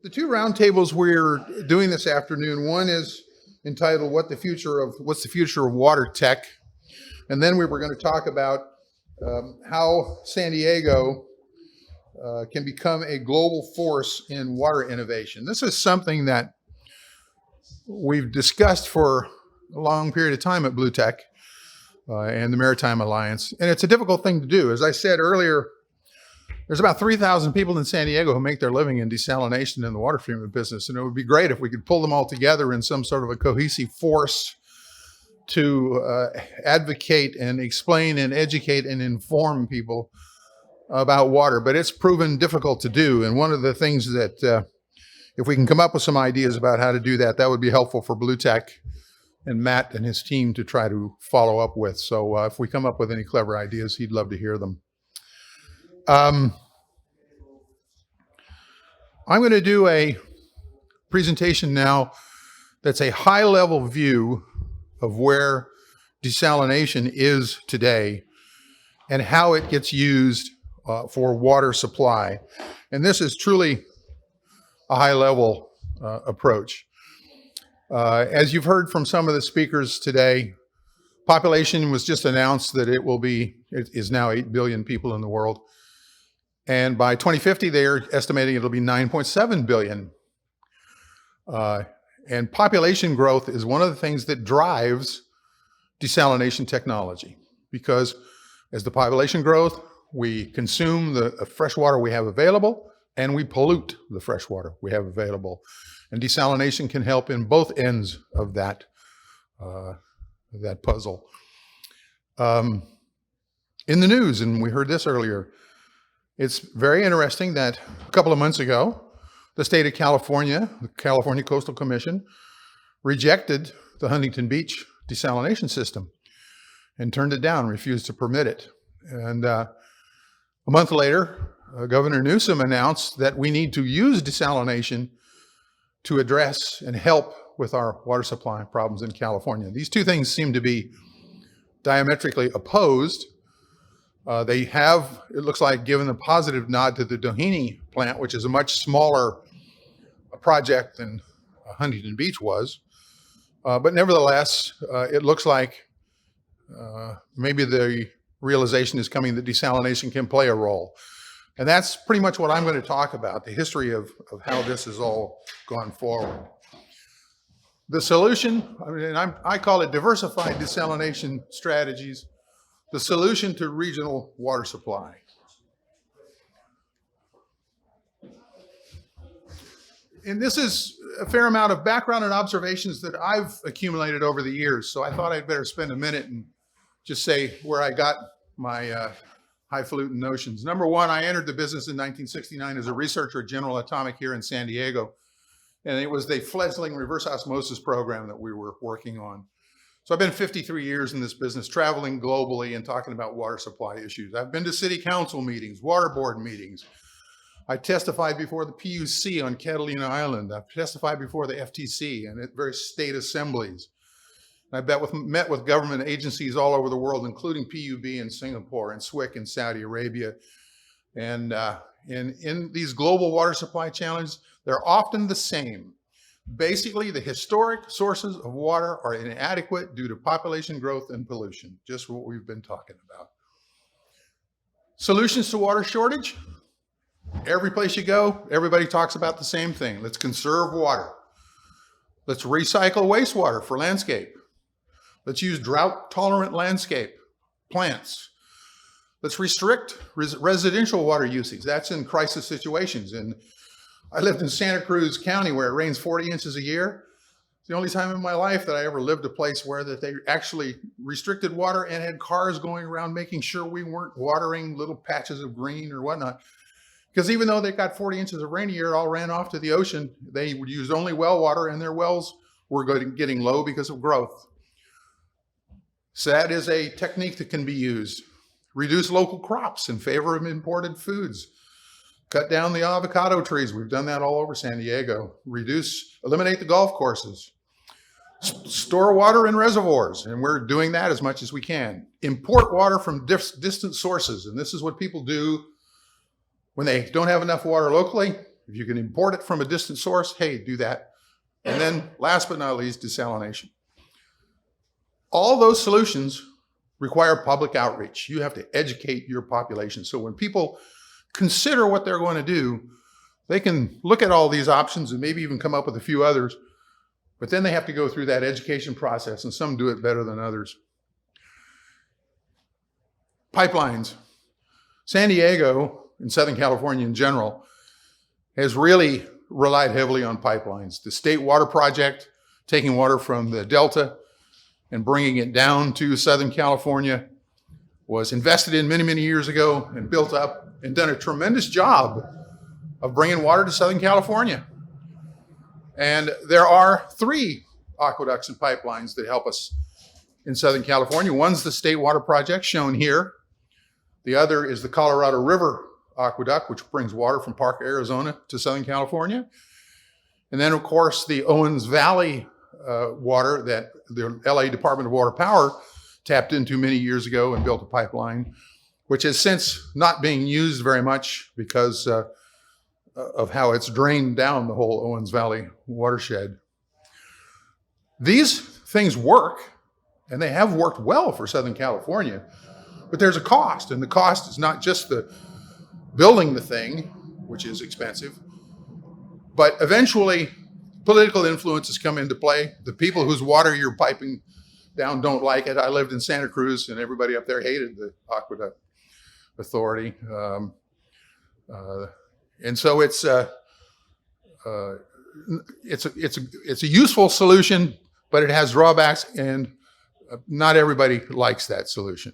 The two roundtables we're doing this afternoon, one is entitled What's the Future of Water Tech? And then we were going to talk about how San Diego can become a global force in water innovation. This is something that we've discussed for a long period of time at BlueTech and the Maritime Alliance, and it's a difficult thing to do. As I said earlier, there's about 3,000 people in San Diego who make their living in desalination and the water treatment business, and it would be great if we could pull them all together in some sort of a cohesive force to advocate and explain and educate and inform people about water. But it's proven difficult to do, and one of the things that if we can come up with some ideas about how to do that, that would be helpful for BlueTech and Matt and his team to try to follow up with. So if we come up with any clever ideas, he'd love to hear them. I'm going to do a presentation now that's a high-level view of where desalination is today and how it gets used for water supply. And this is truly a high-level approach. As you've heard from some of the speakers today, population was just announced that it is now 8 billion people in the world. And by 2050, they're estimating it'll be 9.7 billion. And population growth is one of the things that drives desalination technology, because as the population grows, we consume the fresh water we have available, and we pollute the fresh water we have available. And desalination can help in both ends of that puzzle. In the news, and we heard this earlier, it's very interesting that a couple of months ago, the state of California, the California Coastal Commission, rejected the Huntington Beach desalination system and turned it down, refused to permit it. And a month later, Governor Newsom announced that we need to use desalination to address and help with our water supply problems in California. These two things seem to be diametrically opposed. They have, it looks like, given a positive nod to the Doheny plant, which is a much smaller project than Huntington Beach was. But nevertheless, it looks like maybe the realization is coming that desalination can play a role. And that's pretty much what I'm going to talk about, the history of how this has all gone forward. The solution, I call it diversified desalination strategies, the solution to regional water supply. And this is a fair amount of background and observations that I've accumulated over the years. So I thought I'd better spend a minute and just say where I got my highfalutin notions. Number one, I entered the business in 1969 as a researcher at General Atomic here in San Diego. And it was the fledgling reverse osmosis program that we were working on. So I've been 53 years in this business, traveling globally and talking about water supply issues. I've been to city council meetings, water board meetings. I testified before the PUC on Catalina Island. I've testified before the FTC and at various state assemblies. I've met with government agencies all over the world, including PUB in Singapore and SWIC in Saudi Arabia. And in these global water supply challenges, they're often the same. Basically, the historic sources of water are inadequate due to population growth and pollution, just what we've been talking about. Solutions to water shortage? Every place you go, everybody talks about the same thing. Let's conserve water. Let's recycle wastewater for landscape. Let's use drought-tolerant landscape plants. Let's restrict residential water usage. That's in crisis situations. And I lived in Santa Cruz County where it rains 40 inches a year. It's the only time in my life that I ever lived a place where that they actually restricted water and had cars going around making sure we weren't watering little patches of green or whatnot. Because even though they got 40 inches of rain a year, it all ran off to the ocean. They would use only well water, and their wells were getting low because of growth. So that is a technique that can be used. Reduce local crops in favor of imported foods. Cut down the avocado trees. We've done that all over San Diego. Eliminate the golf courses. Store water in reservoirs, and we're doing that as much as we can. Import water from distant sources, and this is what people do when they don't have enough water locally. If you can import it from a distant source, hey, do that. And then last but not least, desalination. All those solutions require public outreach. You have to educate your population. So when people consider what they're going to do, they can look at all these options and maybe even come up with a few others, but then they have to go through that education process, and some do it better than others. Pipelines. San Diego and Southern California in general has really relied heavily on pipelines. The State Water Project, taking water from the Delta and bringing it down to Southern California, was invested in many, many years ago and built up and done a tremendous job of bringing water to Southern California. And there are 3 aqueducts and pipelines that help us in Southern California. One's the State Water Project, shown here. The other is the Colorado River Aqueduct, which brings water from Park, Arizona to Southern California. And then, of course, the Owens Valley water that the LA Department of Water Power tapped into many years ago and built a pipeline, which has since not being used very much because of how it's drained down the whole Owens Valley watershed. These things work, and they have worked well for Southern California, but there's a cost, and the cost is not just the building the thing, which is expensive, but eventually political influences come into play. The people whose water you're piping down don't like it. I lived in Santa Cruz, and everybody up there hated the Aqueduct Authority. And so it's a useful solution, but it has drawbacks, and not everybody likes that solution.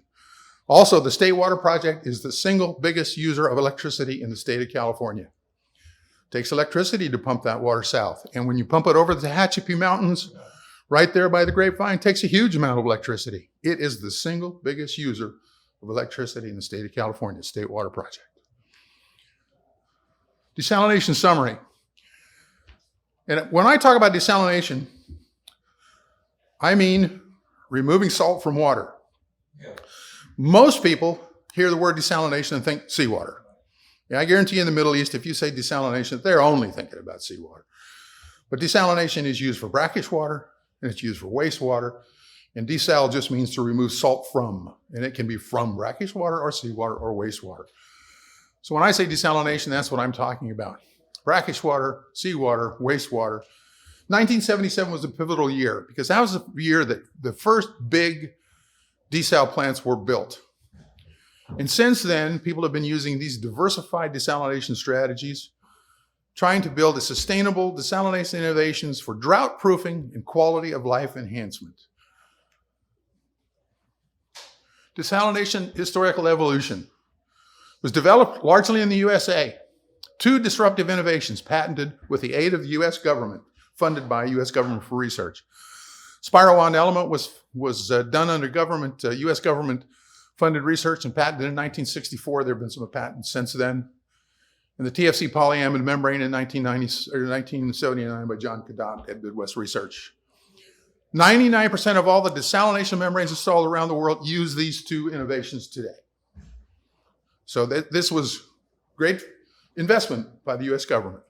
Also, the State Water Project is the single biggest user of electricity in the state of California. It takes electricity to pump that water south. And when you pump it over the Tehachapi Mountains, right there by the Grapevine, it takes a huge amount of electricity. It is the single biggest user of electricity in the state of California, State Water Project. Desalination summary. And when I talk about desalination, I mean removing salt from water. Most people hear the word desalination and think seawater. Yeah, I guarantee you in the Middle East, if you say desalination, they're only thinking about seawater. But desalination is used for brackish water, and it's used for wastewater. And desal just means to remove salt from, and it can be from brackish water or seawater or wastewater. So when I say desalination, that's what I'm talking about. Brackish water, seawater, wastewater. 1977 was a pivotal year because that was the year that the first big desal plants were built. And since then, people have been using these diversified desalination strategies, trying to build a sustainable desalination innovations for drought proofing and quality of life enhancement. Desalination historical evolution was developed largely in the USA. 2 disruptive innovations patented with the aid of the US government, funded by US government for research. Spiral wound element was done under government, US government funded research and patented in 1964. There have been some patents since then. And the TFC polyamide membrane in 1979 by John Cadott at Midwest Research. 99% of all the desalination membranes installed around the world use these 2 innovations today. So this was great investment by the US government.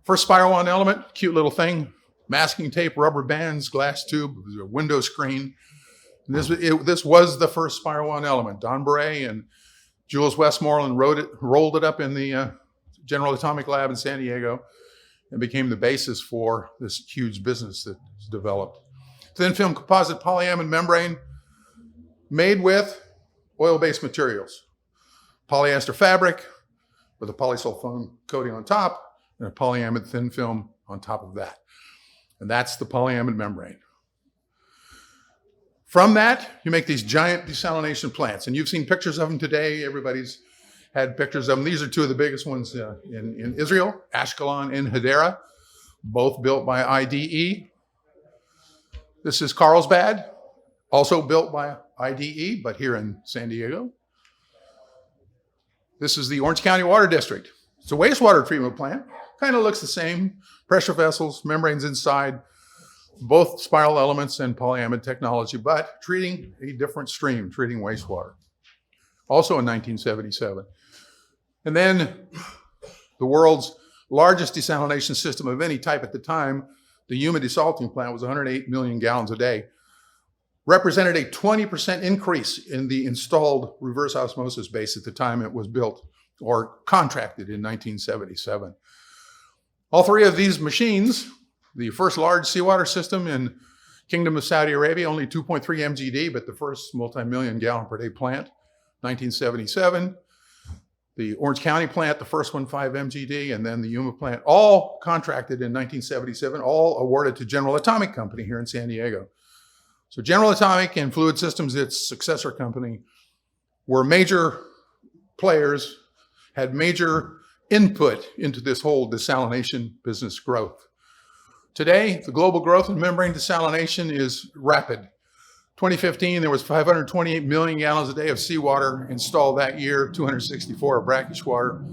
First spiral wound element, cute little thing, masking tape, rubber bands, glass tube, a window screen. And this was the first spiral wound element. Don Bray and Jules Westmoreland rolled it up in the General Atomic Lab in San Diego and became the basis for this huge business that was developed. Thin film composite polyamide membrane made with oil-based materials. Polyester fabric with a polysulfone coating on top and a polyamide thin film on top of that. And that's the polyamide membrane. From that, you make these giant desalination plants. And you've seen pictures of them today. Everybody's had pictures of them. These are 2 of the biggest ones in Israel, Ashkelon and Hadera, both built by IDE. This is Carlsbad, also built by IDE, but here in San Diego. This is the Orange County Water District. It's a wastewater treatment plant. Kind of looks the same. Pressure vessels, membranes inside, both spiral elements and polyamide technology, but treating a different stream, treating wastewater. Also in 1977. And then The world's largest desalination system of any type at the time, the Yuma desalting plant, was 108 million gallons a day, represented a 20% increase in the installed reverse osmosis base at the time it was built or contracted in 1977. All three of these machines, the first large seawater system in Kingdom of Saudi Arabia, only 2.3 MGD, but the first multi-million gallon per day plant, 1977. The Orange County plant, the first one, 5 MGD, and then the Yuma plant, all contracted in 1977, all awarded to General Atomic Company here in San Diego. So General Atomic and Fluid Systems, its successor company, were major players, had major input into this whole desalination business growth. Today, the global growth in membrane desalination is rapid. 2015, there was 528 million gallons a day of seawater installed that year, 264 of brackish water.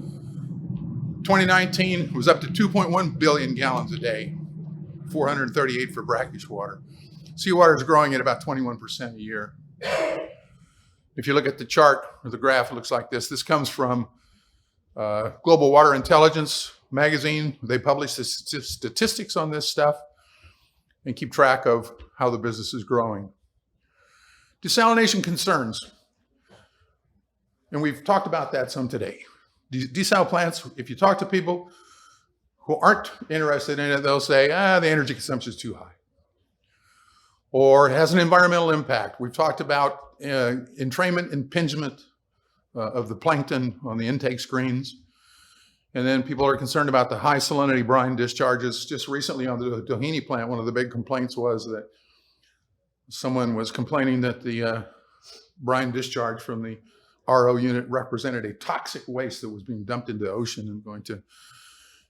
2019 was up to 2.1 billion gallons a day, 438 for brackish water. Seawater is growing at about 21% a year. If you look at the chart or the graph, it looks like this. This comes from Global Water Intelligence magazine. They publish the statistics on this stuff and keep track of how the business is growing. Desalination concerns, and we've talked about that some today. Desal plants, if you talk to people who aren't interested in it, they'll say, the energy consumption is too high. Or it has an environmental impact. We've talked about entrainment, impingement of the plankton on the intake screens. And then people are concerned about the high salinity brine discharges. Just recently on the Doheny plant, one of the big complaints was that someone was complaining that the brine discharge from the RO unit represented a toxic waste that was being dumped into the ocean and going to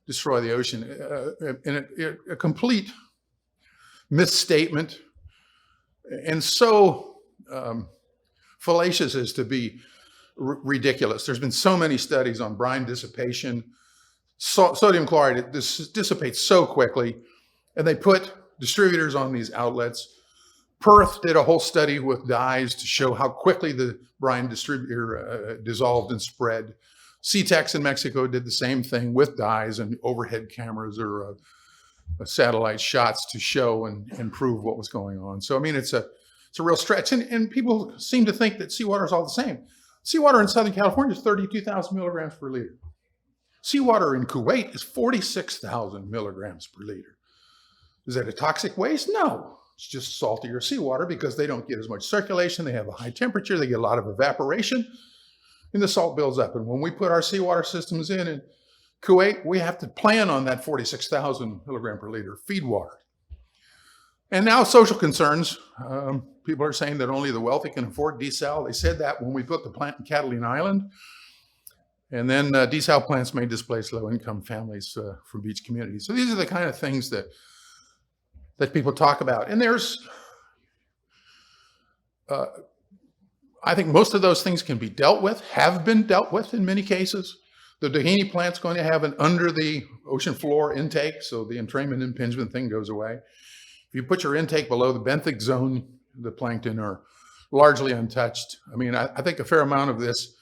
destroy the ocean. And a complete misstatement, and so fallacious as to be ridiculous. There's been so many studies on brine dissipation. Sodium chloride, it dissipates so quickly, and they put distributors on these outlets. Perth did a whole study with dyes to show how quickly the brine distributor dissolved and spread. CTEX in Mexico did the same thing with dyes and overhead cameras or satellite shots to show and prove what was going on. So, I mean, it's a real stretch. And people seem to think that seawater is all the same. Seawater in Southern California is 32,000 milligrams per liter. Seawater in Kuwait is 46,000 milligrams per liter. Is that a toxic waste? No. It's just saltier seawater because they don't get as much circulation. They have a high temperature. They get a lot of evaporation, and the salt builds up. And when we put our seawater systems in Kuwait, we have to plan on that 46,000 milligram per liter feed water. And now social concerns. People are saying that only the wealthy can afford desal. They said that when we built the plant in Catalina Island. And then desal plants may displace low-income families from beach communities. So these are the kind of things that people talk about. And there's, I think most of those things can be dealt with, have been dealt with in many cases. The Doheny plant's going to have an under the ocean floor intake, so the entrainment impingement thing goes away. If you put your intake below the benthic zone, the plankton are largely untouched. I mean, I think a fair amount of this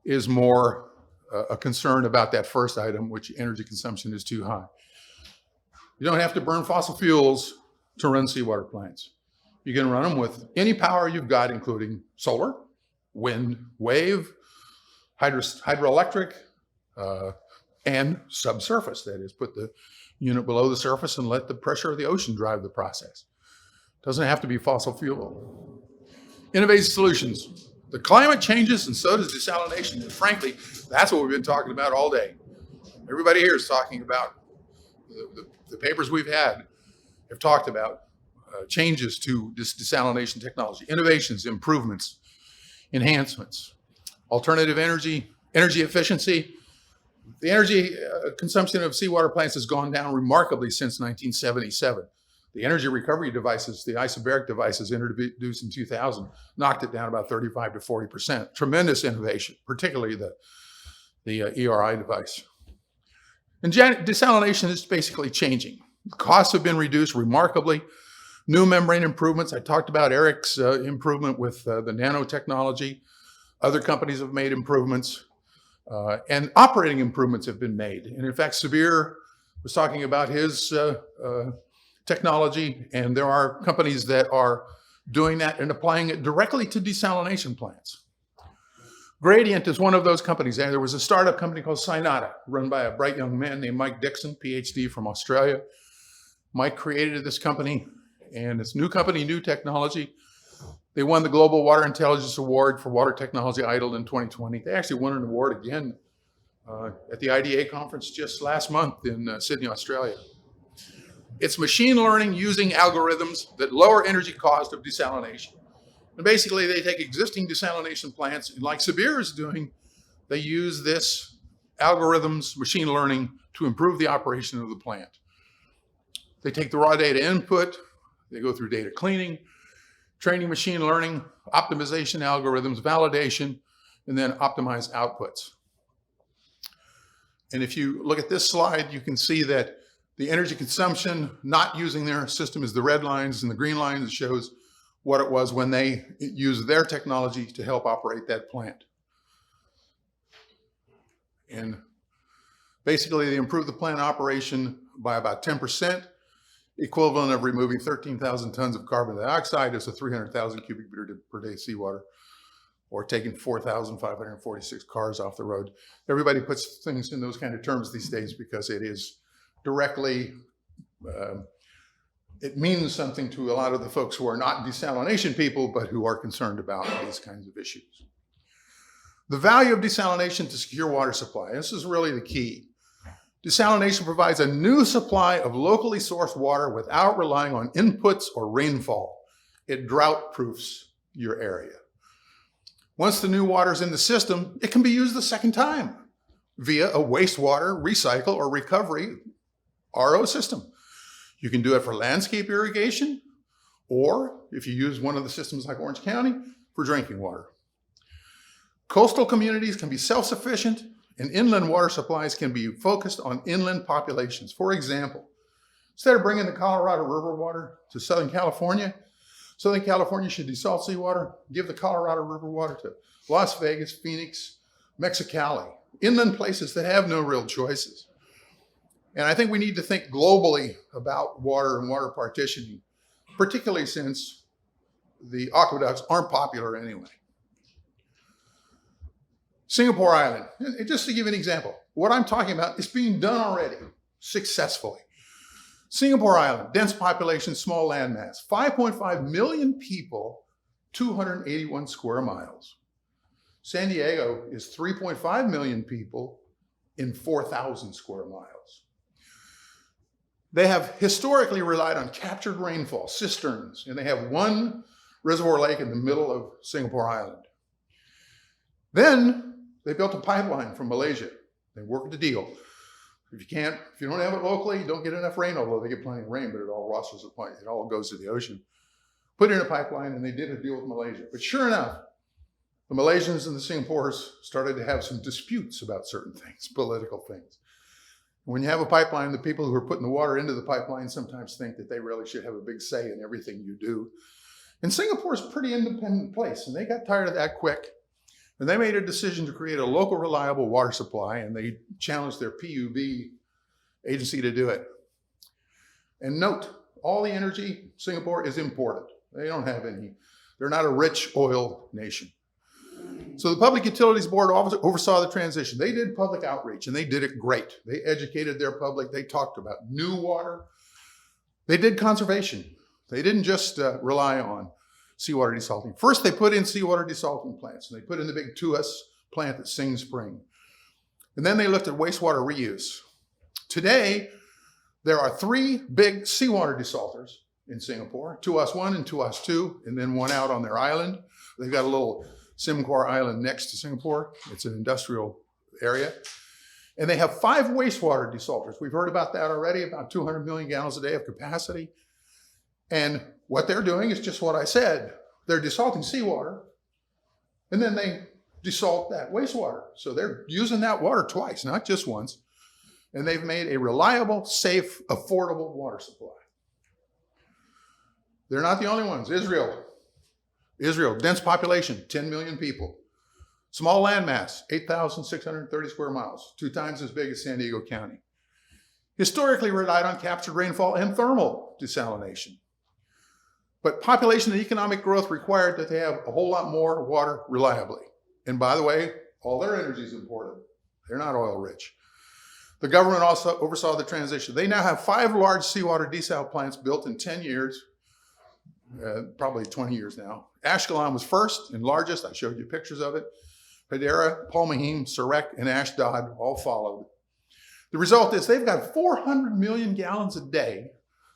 is more a concern about that first item, which energy consumption is too high. You don't have to burn fossil fuels to run seawater plants. You can run them with any power you've got, including solar, wind, wave, hydroelectric, and subsurface. That is, put the unit below the surface and let the pressure of the ocean drive the process. Doesn't have to be fossil fuel. Innovative solutions. The climate changes and so does desalination. And frankly, that's what we've been talking about all day. Everybody here is talking about the papers we've had have talked about changes to this desalination technology, innovations, improvements, enhancements, alternative energy efficiency. The energy consumption of seawater plants has gone down remarkably since 1977. The energy recovery devices, the isobaric devices introduced in 2000, knocked it down about 35 to 40%. Tremendous innovation, particularly the ERI device. And desalination is basically changing. Costs have been reduced remarkably. New membrane improvements. I talked about Eric's improvement with the nanotechnology. Other companies have made improvements. And operating improvements have been made. And in fact, Sabir was talking about his technology, and there are companies that are doing that and applying it directly to desalination plants. Gradient is one of those companies. And there was a startup company called Synata, run by a bright young man named Mike Dixon, PhD from Australia. Mike created this company, and it's new company, new technology. They won the Global Water Intelligence Award for Water Technology Idle in 2020. They actually won an award again at the IDA conference just last month in Sydney, Australia. It's machine learning using algorithms that lower energy cost of desalination. And basically, they take existing desalination plants, and like Sabir is doing, they use this algorithms, machine learning, to improve the operation of the plant. They take the raw data input, they go through data cleaning, training machine learning, optimization algorithms, validation, and then optimize outputs. And if you look at this slide, you can see that the energy consumption not using their system is the red lines, and the green lines shows what it was when they used their technology to help operate that plant. And basically, they improved the plant operation by about 10%, equivalent of removing 13,000 tons of carbon dioxide as a 300,000 cubic meter per day seawater, or taking 4,546 cars off the road. Everybody puts things in those kind of terms these days because it is directly, it means something to a lot of the folks who are not desalination people, but who are concerned about these kinds of issues. The value of desalination to secure water supply. This is really the key. Desalination provides a new supply of locally sourced water without relying on inputs or rainfall. It drought-proofs your area. Once the new water is in the system, it can be used the second time via a wastewater, recycle, or recovery RO system. You can do it for landscape irrigation, or if you use one of the systems like Orange County, for drinking water. Coastal communities can be self-sufficient, and inland water supplies can be focused on inland populations. For example, instead of bringing the Colorado River water to Southern California should desalt seawater, give the Colorado River water to Las Vegas, Phoenix, Mexicali, inland places that have no real choices. And I think we need to think globally about water and water partitioning, particularly since the aqueducts aren't popular anyway. Singapore Island, just to give an example, what I'm talking about is being done already successfully. Singapore Island, dense population, small landmass, 5.5 million people, 281 square miles. San Diego is 3.5 million people in 4,000 square miles. They have historically relied on captured rainfall, cisterns, and they have one reservoir lake in the middle of Singapore Island. Then they built a pipeline from Malaysia. They worked the deal. If you don't have it locally, you don't get enough rain, although they get plenty of rain, but it all rushes the point. It all goes to the ocean. Put in a pipeline, and they did a deal with Malaysia. But sure enough, the Malaysians and the Singaporeans started to have some disputes about certain things, political things. When you have a pipeline, the people who are putting the water into the pipeline sometimes think that they really should have a big say in everything you do. And Singapore is a pretty independent place, and they got tired of that quick. And they made a decision to create a local reliable water supply, and they challenged their PUB agency to do it. And note, all the energy, Singapore is imported. They don't have any, they're not a rich oil nation. So the Public Utilities Board oversaw the transition. They did public outreach, and they did it great. They educated their public. They talked about new water. They did conservation. They didn't just rely on seawater desalting. First, they put in seawater desalting plants, and they put in the big Tuas plant at Sing Spring. And then they looked at wastewater reuse. Today, there are 3 big seawater desalters in Singapore, Tuas 1 and Tuas 2, and then one out on their island. They've got a little Simcoe Island next to Singapore. It's an industrial area. And they have 5 wastewater desalters. We've heard about that already, about 200 million gallons a day of capacity. And what they're doing is just what I said. They're desalting seawater, and then they desalt that wastewater. So they're using that water twice, not just once. And they've made a reliable, safe, affordable water supply. They're not the only ones. Israel, dense population, 10 million people. Small landmass, 8,630 square miles, 2 times as big as San Diego County. Historically relied on captured rainfall and thermal desalination. But population and economic growth required that they have a whole lot more water reliably. And by the way, all their energy is imported. They're not oil rich. The government also oversaw the transition. They now have 5 large seawater desal plants built in 10 years, probably 20 years now. Ashkelon was first and largest. I showed you pictures of it. Hadera, Palmahim, Sarek, and Ashdod all followed. The result is they've got 400 million gallons a day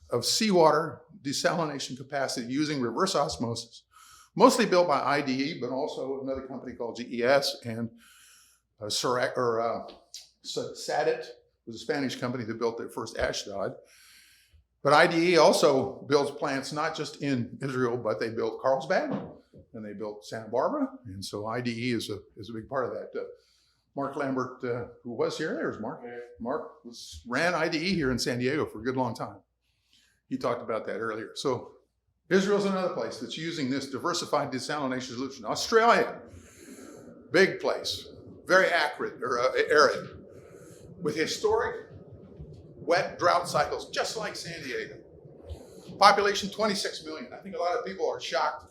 of seawater desalination capacity using reverse osmosis, mostly built by IDE, but also another company called GES, and Sarek, or Sadit was a Spanish company that built their first Ashdod. But IDE also builds plants not just in Israel, but they built Carlsbad and they built Santa Barbara. And so IDE is a big part of that. Mark Lambert, who was here, there's Mark. Mark ran IDE here in San Diego for a good long time. He talked about that earlier. So Israel's another place that's using this diversified desalination solution. Australia, big place, very arid, with historic wet drought cycles, just like San Diego. Population 26 million. I think a lot of people are shocked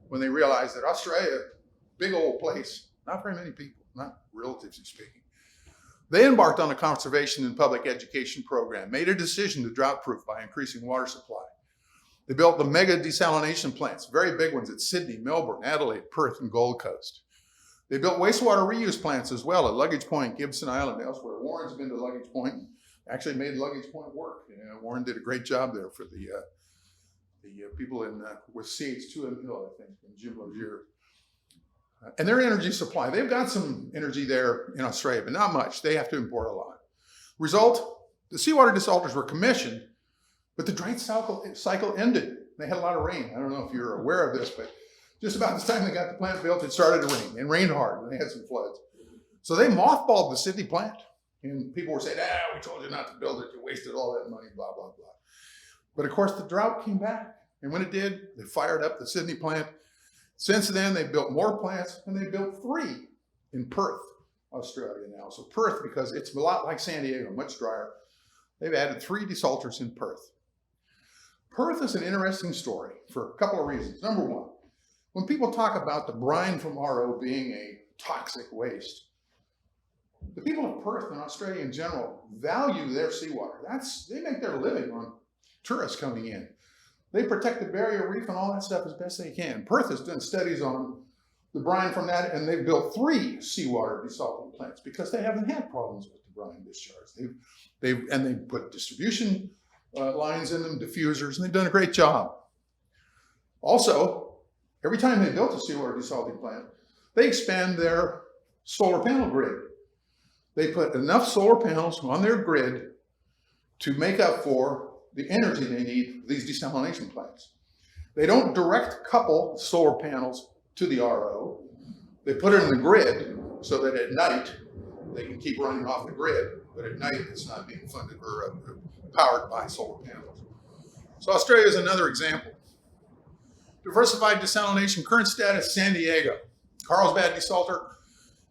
when they realize that Australia, big old place, not very many people, not relatively speaking. They embarked on a conservation and public education program, made a decision to drought-proof by increasing water supply. They built the mega desalination plants, very big ones at Sydney, Melbourne, Adelaide, Perth, and Gold Coast. They built wastewater reuse plants as well at Luggage Point, Gibson Island, elsewhere. Warren's been to Luggage Point, actually made Luggage Point work. Warren did a great job there for the people in with CH2M Hill, I think, and Jim Lozier. And their energy supply, they've got some energy there in Australia, but not much. They have to import a lot. Result, the seawater desalters were commissioned, but the drought cycle ended. They had a lot of rain. I don't know if you're aware of this, but just about the time they got the plant built, it started to rain, and rained hard, and they had some floods. So they mothballed the Sydney plant. And people were saying, we told you not to build it. You wasted all that money, blah, blah, blah. But of course, the drought came back. And when it did, they fired up the Sydney plant. Since then, they built more plants, and they built 3 in Perth, Australia now. So Perth, because it's a lot like San Diego, much drier, they've added 3 desalters in Perth. Perth is an interesting story for a couple of reasons. Number one, when people talk about the brine from RO being a toxic waste, the people of Perth and Australia in general value their seawater. They make their living on tourists coming in. They protect the barrier reef and all that stuff as best they can. Perth has done studies on the brine from that, and they've built 3 seawater desalting plants because they haven't had problems with the brine discharge. They put distribution lines in them, diffusers, and they've done a great job. Also, every time they built a seawater desalting plant, they expand their solar panel grid. They put enough solar panels on their grid to make up for the energy they need for these desalination plants. They don't direct couple solar panels to the RO. They put it in the grid so that at night they can keep running off the grid, but at night it's not being funded or powered by solar panels. So Australia is another example. Diversified desalination, current status, San Diego. Carlsbad desalter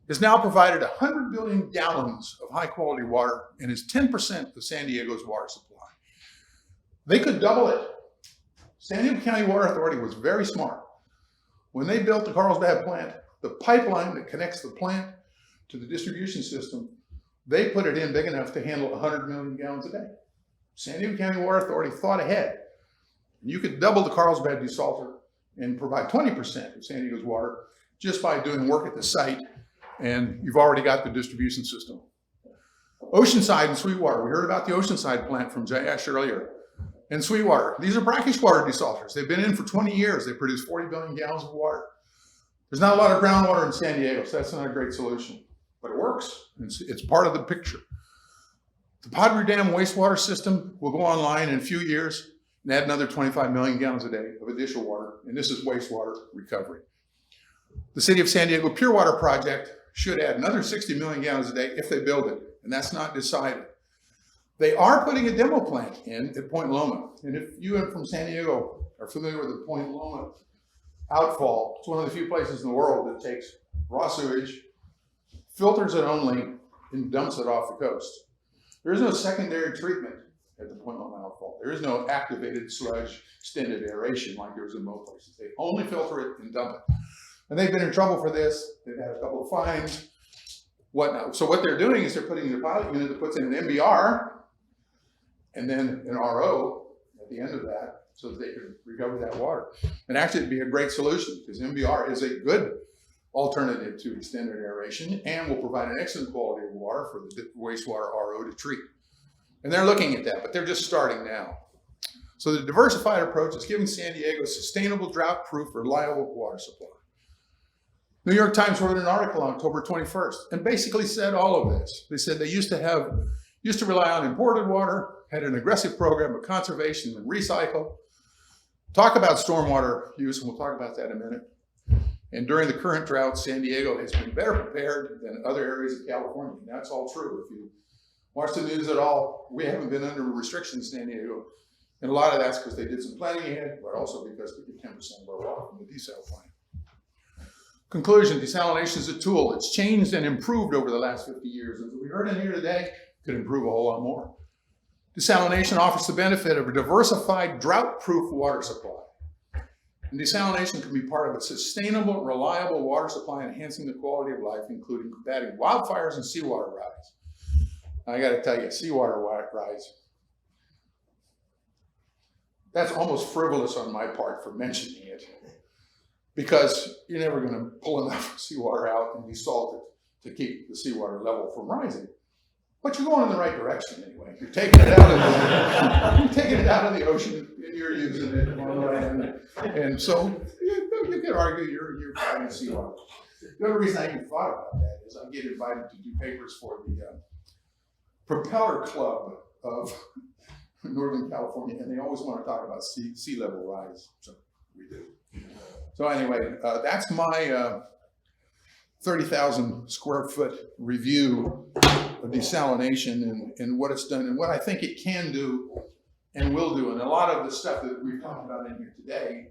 has now provided 100 billion gallons of high quality water and is 10% of San Diego's water supply. They could double it. San Diego County Water Authority was very smart. When they built the Carlsbad plant, the pipeline that connects the plant to the distribution system, they put it in big enough to handle 100 million gallons a day. San Diego County Water Authority thought ahead. You could double the Carlsbad desalter and provide 20% of San Diego's water just by doing work at the site, and you've already got the distribution system. Oceanside and Sweetwater. We heard about the Oceanside plant from Jayesh earlier. And Sweetwater. These are brackish water desalters. They've been in for 20 years. They produce 40 billion gallons of water. There's not a lot of groundwater in San Diego, so that's not a great solution. But it works. It's part of the picture. The Padre Dam wastewater system will go online in a few years and add another 25 million gallons a day of additional water, and this is wastewater recovery. The City of San Diego Pure Water Project should add another 60 million gallons a day if they build it, and that's not decided. They are putting a demo plant in at Point Loma, and if you from San Diego are familiar with the Point Loma outfall, it's one of the few places in the world that takes raw sewage, filters it only, and dumps it off the coast. There is no secondary treatment at the Point Loma outfall. There is no activated sludge, extended aeration like there is in most places. They only filter it and dump it. And they've been in trouble for this. They've had a couple of fines, whatnot. So what they're doing is they're putting in a pilot unit that puts in an MBR and then an RO at the end of that so that they can recover that water. And actually it'd be a great solution because MBR is a good alternative to extended aeration and will provide an excellent quality of water for the wastewater RO to treat. And they're looking at that, but they're just starting now. So the diversified approach is giving San Diego a sustainable, drought-proof, reliable water supply. New York Times wrote an article on October 21st and basically said all of this. They said they used to rely on imported water, had an aggressive program of conservation and recycle, talk about stormwater use, and we'll talk about that in a minute. And during the current drought, San Diego has been better prepared than other areas of California. And that's all true. If you watch the news at all, we haven't been under restrictions in San Diego. And a lot of that's because they did some planning ahead, but also because we get 10% of our water from the desal plant. Conclusion, desalination is a tool. It's changed and improved over the last 50 years. As we heard in here today, it could improve a whole lot more. Desalination offers the benefit of a diversified, drought-proof water supply. And desalination can be part of a sustainable, reliable water supply, enhancing the quality of life, including combating wildfires and seawater rise. I got to tell you, seawater rise, that's almost frivolous on my part for mentioning it, because you're never going to pull enough seawater out and desalt it to keep the seawater level from rising. But you're going in the right direction anyway. You're taking it out of the ocean and you're using it on land. And so you could argue you're fighting seawater. The other reason I even thought about that is I get invited to do papers for the Propeller Club of Northern California, and they always want to talk about sea level rise. So we do. So anyway, that's my 30,000 square foot review of desalination and what it's done and what I think it can do and will do. And a lot of the stuff that we've talked about in here today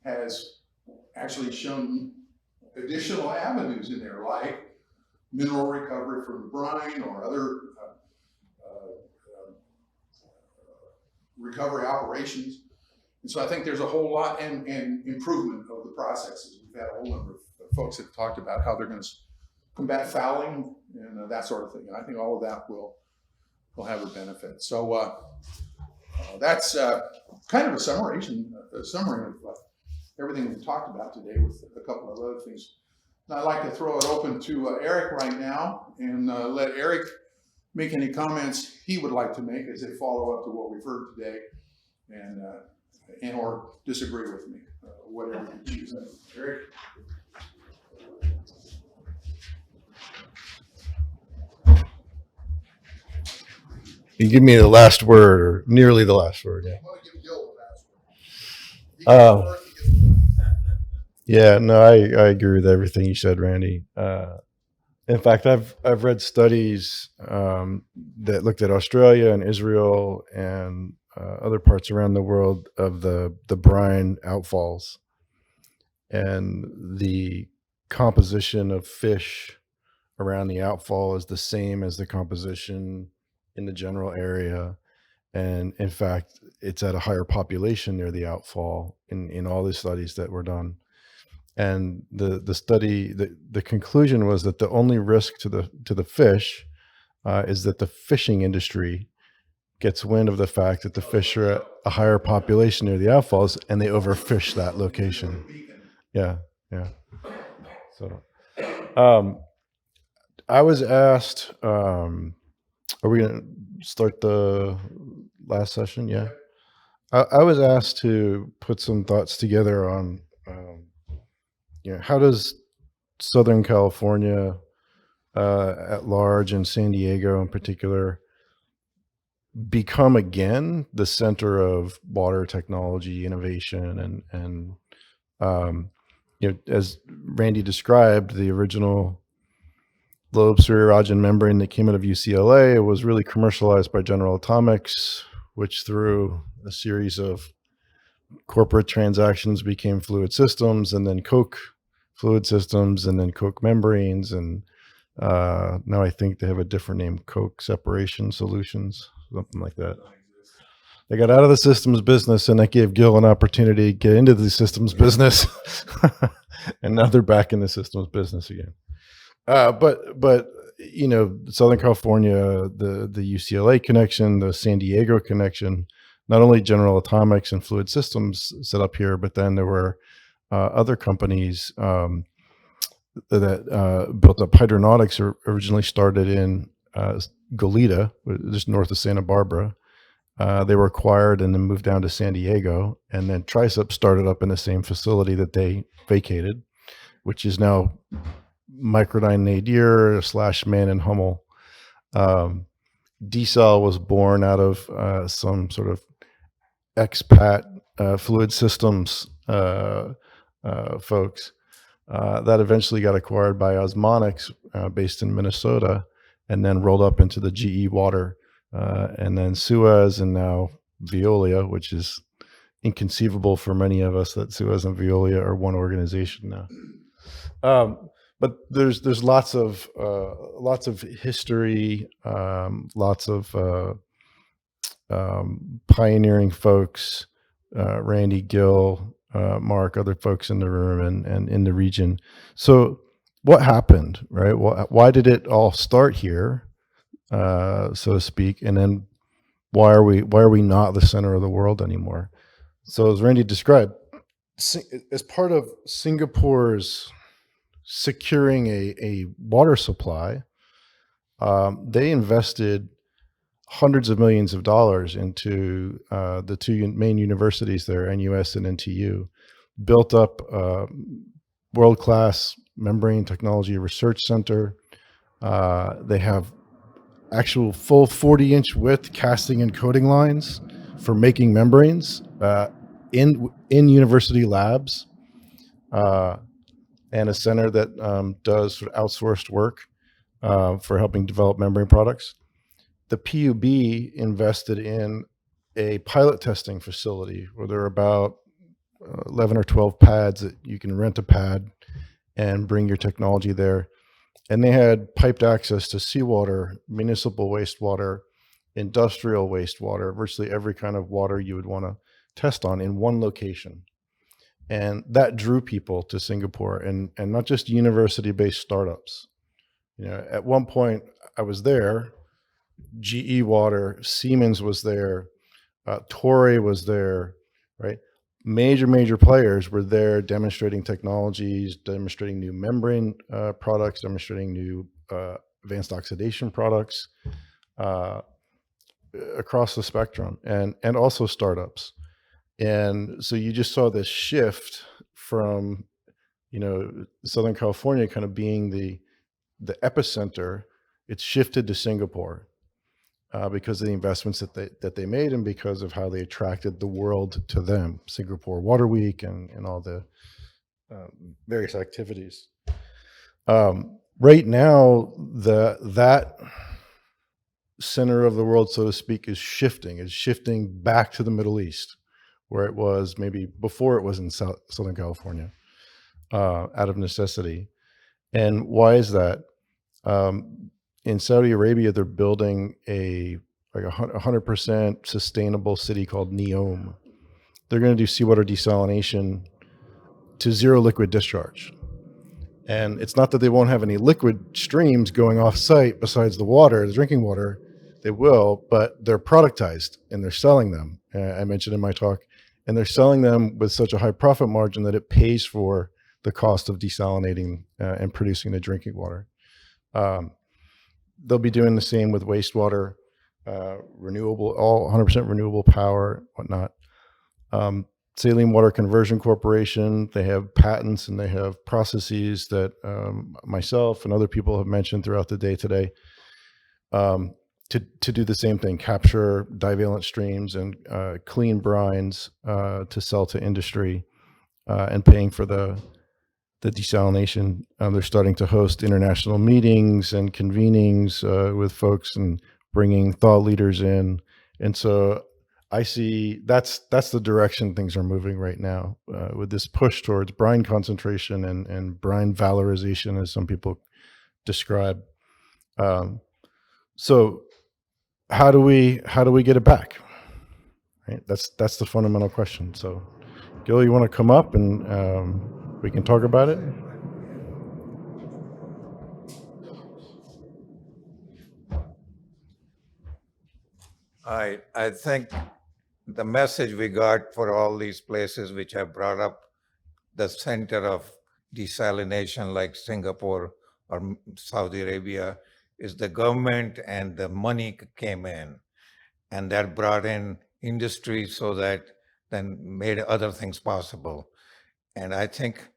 has actually shown additional avenues in there, like mineral recovery from brine or other recovery operations. And so I think there's a whole lot and improvement of the processes. We've had a whole number of folks that have talked about how they're going to combat fouling and that sort of thing. And I think all of that will have a benefit. So that's kind of a summary of everything we've talked about today with a couple of other things. And I'd like to throw it open to Eric right now and let Eric make any comments he would like to make as they follow up to what we've heard today and or disagree with me, whatever you choose. Eric? You give me the last word, or nearly the last word. Yeah. I'm going to give Gil the last word. Yeah. No, I agree with everything you said, Randy. In fact, I've read studies that looked at Australia and Israel and other parts around the world of the brine outfalls, and the composition of fish around the outfall is the same as the composition in the general area. And in fact, it's at a higher population near the outfall in all the studies that were done. And the conclusion was that the only risk to the fish is that the fishing industry gets wind of the fact that the fish are at a higher population near the outfalls and they overfish that location. Yeah. So I was asked, are we going to start the last session? Yeah. I was asked to put some thoughts together on, how does Southern California at large and San Diego in particular become again the center of water technology innovation and as Randy described, the original lobe suryaerogen membrane that came out of UCLA was really commercialized by General Atomics, which through a series of corporate transactions became Fluid Systems, and then Coke Fluid Systems, and then Coke Membranes, and now I think they have a different name, Coke Separation Solutions, something like that. They got out of the systems business, and that gave Gil an opportunity to get into the systems business, and now they're back in the systems business again. But Southern California, the UCLA connection, the San Diego connection, not only General Atomics and Fluid Systems set up here, but then there were other companies that built up. Hydronautics originally started in Goleta, just north of Santa Barbara. They were acquired and then moved down to San Diego, and then Tricep started up in the same facility that they vacated, which is now Microdyne Nadir / Man and Hummel. Desal was born out of some sort of expat Fluid Systems folks that eventually got acquired by Osmonics, based in Minnesota, and then rolled up into the GE Water, and then Suez, and now Veolia, which is inconceivable for many of us that Suez and Veolia are one organization now. But there's lots of history, lots of pioneering folks, Randy, Gil, Mark, other folks in the room and in the region. So what happened, right? Why did it all start here, so to speak? And then why are we not the center of the world anymore? So as Randy described, as part of Singapore's securing a water supply, they invested hundreds of millions of dollars into the two main universities there, NUS and NTU, built up world-class membrane technology research center. They have actual full 40-inch width casting and coating lines for making membranes in university labs, and a center that does sort of outsourced work for helping develop membrane products. The PUB invested in a pilot testing facility where there are about 11 or 12 pads that you can rent a pad and bring your technology there. And they had piped access to seawater, municipal wastewater, industrial wastewater, virtually every kind of water you would want to test on in one location. And that drew people to Singapore, and not just university-based startups. At one point I was there, GE Water, Siemens was there, Toray was there, right? Major players were there demonstrating technologies, demonstrating new membrane products, demonstrating new advanced oxidation products across the spectrum, and also startups. And so you just saw this shift from, Southern California kind of being the epicenter. It's shifted to Singapore because of the investments that they made, and because of how they attracted the world to them. Singapore Water Week and all the various activities. Right now, that center of the world, so to speak, is shifting back to the Middle East, where it was maybe before it was in Southern California, out of necessity. And why is that? In Saudi Arabia, they're building a 100% sustainable city called Neom. They're going to do seawater desalination to zero liquid discharge. And it's not that they won't have any liquid streams going off site besides the water, the drinking water. They will, but they're productized and they're selling them. I mentioned in my talk, and they're selling them with such a high profit margin that it pays for the cost of desalinating and producing the drinking water. They'll be doing the same with wastewater, renewable, all 100% renewable power, whatnot. Saline Water Conversion Corporation, they have patents and they have processes that myself and other people have mentioned throughout the day today to do the same thing, capture divalent streams and clean brines to sell to industry, and paying for the desalination. They're starting to host international meetings and convenings with folks and bringing thought leaders in. And so I see that's the direction things are moving right now, with this push towards brine concentration and brine valorization, as some people describe. Um, so how do we get it back? Right. That's the fundamental question. So, Gil, you want to come up and we can talk about it? I think the message we got for all these places which have brought up the center of desalination like Singapore or Saudi Arabia is the government and the money came in, and that brought in industry so that then made other things possible. And I think,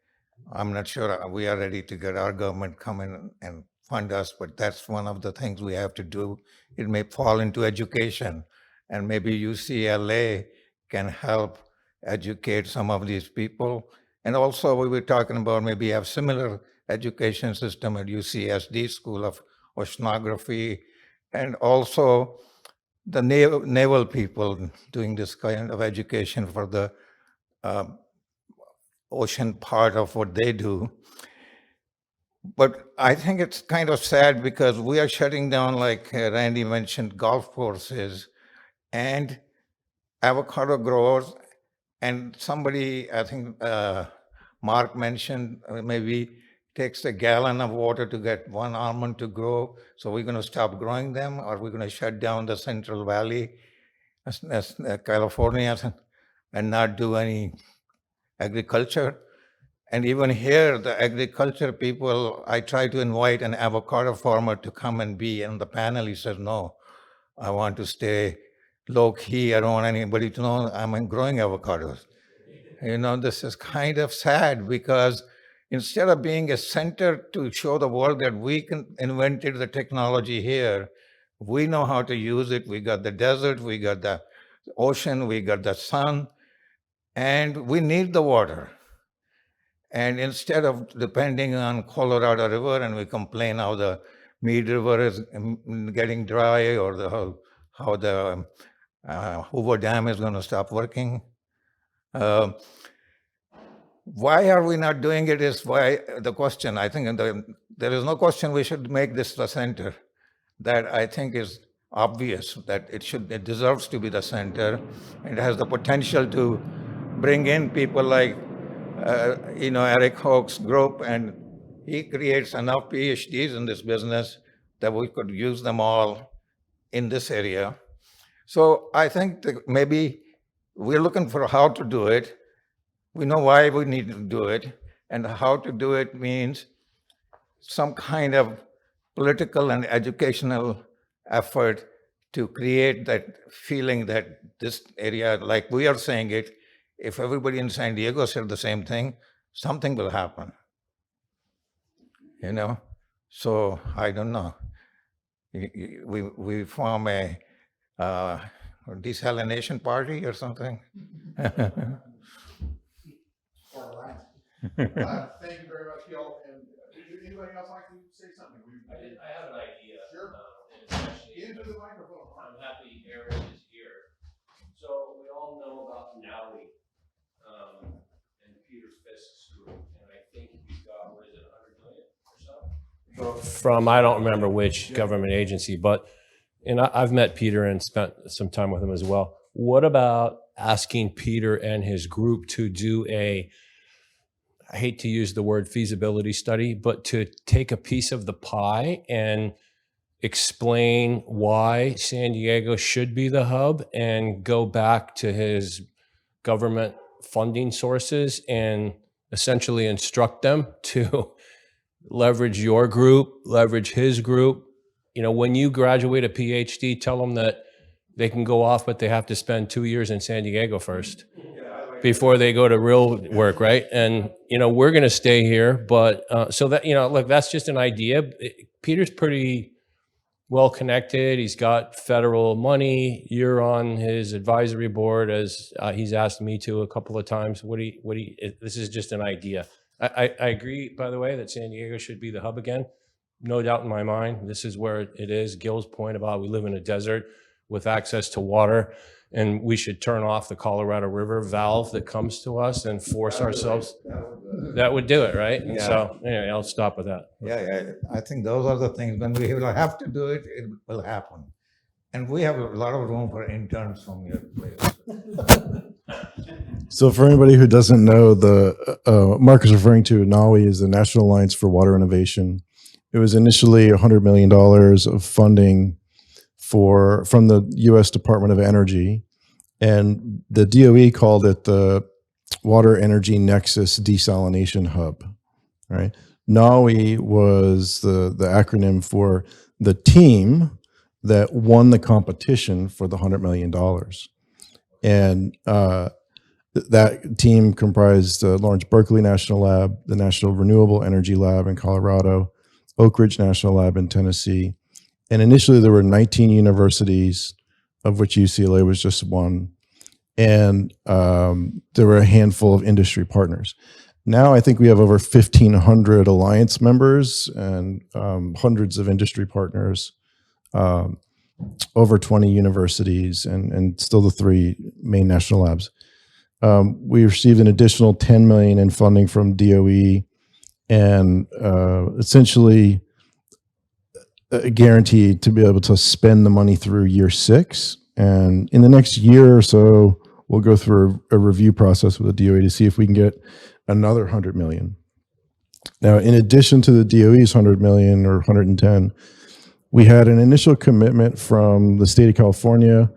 I'm not sure we are ready to get our government come in and fund us, but that's one of the things we have to do. It may fall into education, and maybe UCLA can help educate some of these people. And also, we were talking about maybe have similar education system at UCSD School of Oceanography, and also the naval people doing this kind of education for the uh, ocean part of what they do. But I think it's kind of sad because we are shutting down, like Randy mentioned, golf courses and avocado growers. And somebody, I think Mark mentioned, maybe takes a gallon of water to get one almond to grow. So we're going to stop growing them, or we're going to shut down the Central Valley, California, and not do any agriculture. And even here, the agriculture people, I try to invite an avocado farmer to come and be in the panel. He says, no, I want to stay low key. I don't want anybody to know I'm growing avocados. This is kind of sad because instead of being a center to show the world that we invented the technology here, we know how to use it. We got the desert, we got the ocean, we got the sun, and we need the water. And instead of depending on Colorado River, and we complain how the Mead River is getting dry, or how the Hoover Dam is going to stop working. Why are we not doing it is why the question. I think there is no question we should make this the center. That I think is obvious, that it deserves to be the center. It has the potential to bring in people like Eric Hoch's group, and he creates enough PhDs in this business that we could use them all in this area. So I think that maybe we're looking for how to do it. We know why we need to do it, and how to do it means some kind of political and educational effort to create that feeling that this area, like we are saying it, if everybody in San Diego said the same thing, something will happen. So I don't know. We form a desalination party or something. Thank you very much, Gil. And anybody else like to say something? I have an idea. Sure. And especially, Into the microphone. I'm happy Eric is here. So we all know about Naui and Peter Fisk's group, and I think he's got, what is it, 100 million or so? From, I don't remember which government agency, but, and I've met Peter and spent some time with him as well. What about asking Peter and his group to do I hate to use the word feasibility study, but to take a piece of the pie and explain why San Diego should be the hub, and go back to his government funding sources and essentially instruct them to leverage your group, leverage his group. When you graduate a PhD, tell them that they can go off, but they have to spend 2 years in San Diego first before they go to real work, right? And, we're going to stay here, but so that, look, that's just an idea. Peter's pretty well connected. He's got federal money. You're on his advisory board, as he's asked me to a couple of times. This is just an idea. I agree, by the way, that San Diego should be the hub again. No doubt in my mind. This is where it is. Gil's point about we live in a desert. with access to water. And we should turn off the Colorado River valve that comes to us and force ourselves. That would do it, right? And Yeah. so anyway, I'll stop with that. Yeah, I think those are the things, when we will have to do it, it will happen. And we have a lot of room for interns from your place. So for anybody who doesn't know, the Mark is referring to NAWI is the National Alliance for Water Innovation. It was initially $100 million of funding from the U.S. Department of Energy, and the DOE called it the Water Energy Nexus Desalination Hub. Right? NAWI was the acronym for the team that won the competition for the $100 million, and that team comprised Lawrence Berkeley National Lab, the National Renewable Energy Lab in Colorado, Oak Ridge National Lab in Tennessee. And initially there were 19 universities, of which UCLA was just one. And there were a handful of industry partners. Now I think we have over 1,500 alliance members and hundreds of industry partners, over 20 universities, and still the 3 main national labs. We received an additional $10 million in funding from DOE, and essentially a guarantee to be able to spend the money through year 6. And in the next year or so, we'll go through a review process with the DOE to see if we can get another $100 million. Now, in addition to the DOE's $100 million or 110, we had an initial commitment from the state of California,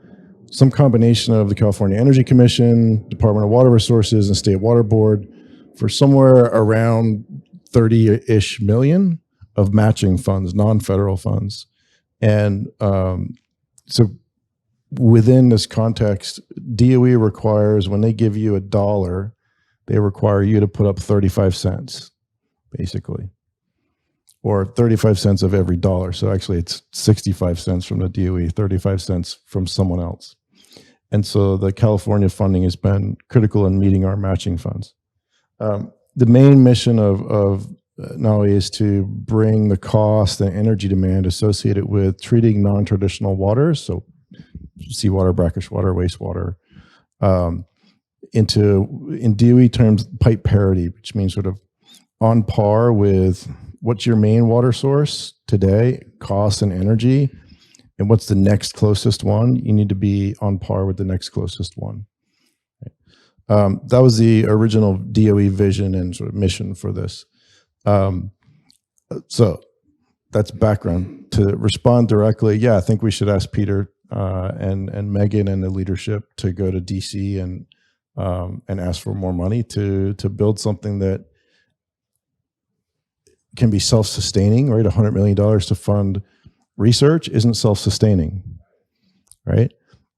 some combination of the California Energy Commission, Department of Water Resources, and State Water Board for somewhere around 30-ish million of matching funds, non-federal funds. And so within this context, DOE requires, when they give you $1, they require you to put up 35 cents, basically, or 35 cents of every dollar. So actually it's 65 cents from the DOE, 35 cents from someone else. And so the California funding has been critical in meeting our matching funds. The main mission of NAWI is to bring the cost and energy demand associated with treating non-traditional waters, so seawater, brackish water, wastewater, into, in DOE terms, pipe parity, which means sort of on par with what's your main water source today, cost and energy, and what's the next closest one. You need to be on par with the next closest one. That was the original DOE vision and sort of mission for this. So that's background. To respond directly, yeah, I think we should ask Peter and Megan and the leadership to go to DC and ask for more money to build something that can be self-sustaining, right? $100 million to fund research isn't self-sustaining, right?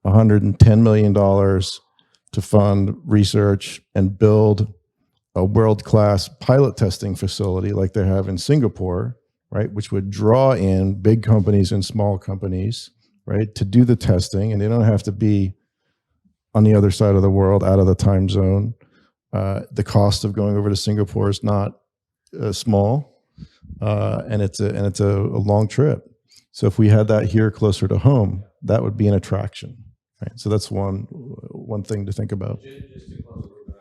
$110 million to fund research and build a world-class pilot testing facility like they have in Singapore, right? Which would draw in big companies and small companies, right? To do the testing, and they don't have to be on the other side of the world, out of the time zone. The cost of going over to Singapore is not small. And it's a long trip. So if we had that here closer to home, that would be an attraction. Right? So that's one thing to think about. Just to close a little bit,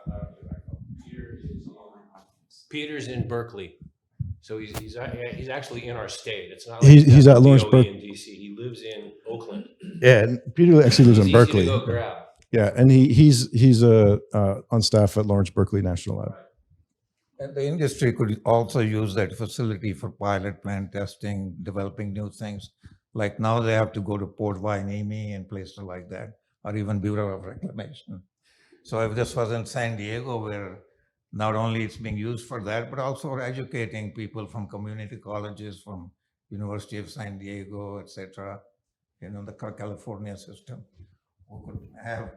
Peter's in Berkeley, so he's actually in our state. It's not like He's at Lawrence DOE Berkeley. in DC. He lives in Oakland. Yeah, and Peter actually lives It's in easy Berkeley. to go grab. Yeah, and he's on staff at Lawrence Berkeley National Lab. And the industry could also use that facility for pilot plant testing, developing new things. Like now they have to go to Port Hueneme and places like that, or even Bureau of Reclamation. So if this was in San Diego, where not only it's being used for that, but also for educating people from community colleges, from University of San Diego, etc., the California system, who could have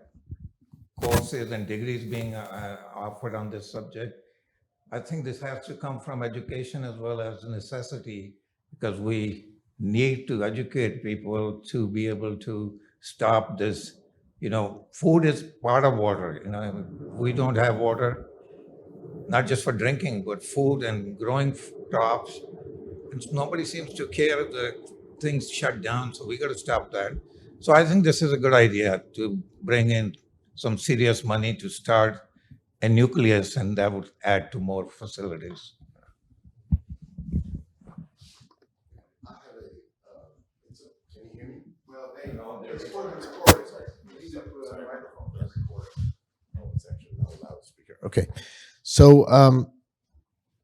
courses and degrees being offered on this subject. I think this has to come from education as well as necessity, because we need to educate people to be able to stop this. Food is part of water. We don't have water, not just for drinking, but food and growing crops. And nobody seems to care if the things shut down. So we got to stop that. So I think this is a good idea to bring in some serious money to start a nucleus, and that would add to more facilities. Okay. So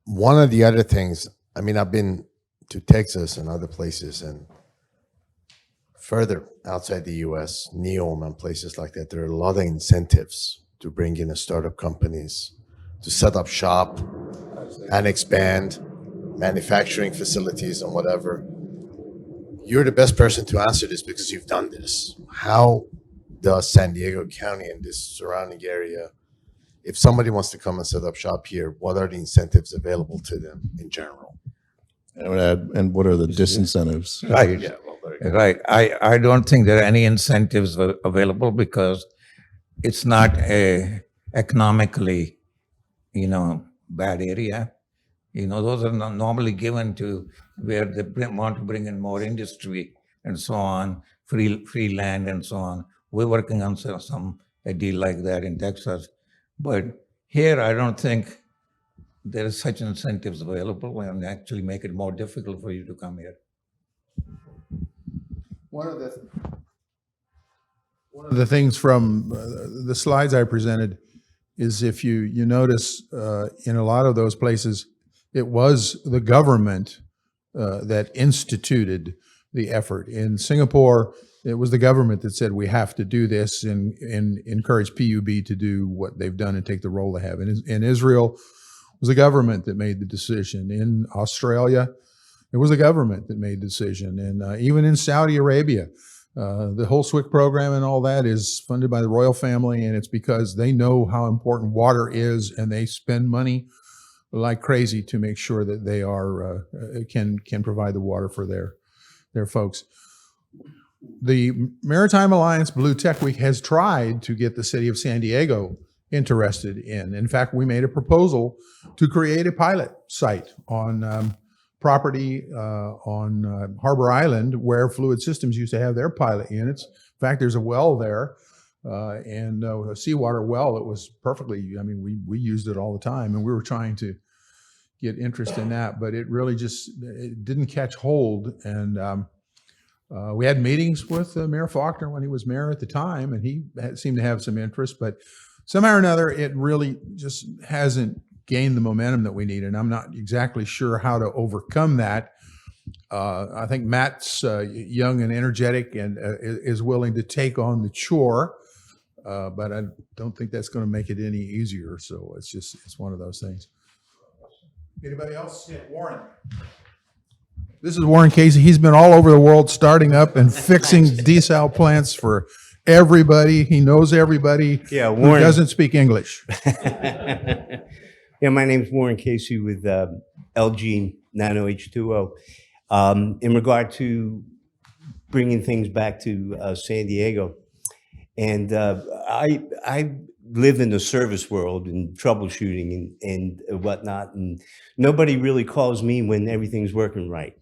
one of the other things, I mean, I've been to Texas and other places and further outside the US, NEOM and places like that, there are a lot of incentives to bring in startup companies to set up shop and expand manufacturing facilities and whatever. You're the best person to answer this because you've done this. How does San Diego County and this surrounding area, if somebody wants to come and set up shop here, what are the incentives available to them in general? I would add, and what are the disincentives? Right. Yeah, well, very good. Right. I don't think there are any incentives available because it's not a economically, bad area. Those are not normally given to where they want to bring in more industry and so on, free land and so on. We're working on a deal like that in Texas. But here, I don't think there is such incentives available and actually make it more difficult for you to come here. One of the things from the slides I presented is if you notice in a lot of those places, it was the government that instituted the effort. In Singapore, it was the government that said we have to do this and encourage PUB to do what they've done and take the role they have. In Israel, it was the government that made the decision. In Australia, it was the government that made the decision. And even in Saudi Arabia, the whole SWIC program and all that is funded by the royal family, and it's because they know how important water is, and they spend money like crazy to make sure that they are can provide the water for their folks. The Maritime Alliance BlueTech Week has tried to get the city of San Diego interested in. In fact, we made a proposal to create a pilot site on property on Harbor Island where Fluid Systems used to have their pilot units. In fact, there's a well there and a seawater well that was perfectly, I mean, we used it all the time, and we were trying to get interest in that, but it really it didn't catch hold. And we had meetings with Mayor Faulkner when he was mayor at the time, and he seemed to have some interest, but somehow or another, it really just hasn't gained the momentum that we need, and I'm not exactly sure how to overcome that. I think Matt's young and energetic and is willing to take on the chore, but I don't think that's going to make it any easier. So it's one of those things. Anybody else? Yeah, Warren. This is Warren Casey. He's been all over the world starting up and fixing desal plants for everybody. He knows everybody Yeah, who Warren. doesn't speak English. Yeah, my name's Warren Casey with LG Nano H2O. In regard to bringing things back to San Diego, and I live in the service world and troubleshooting and whatnot, and nobody really calls me when everything's working right.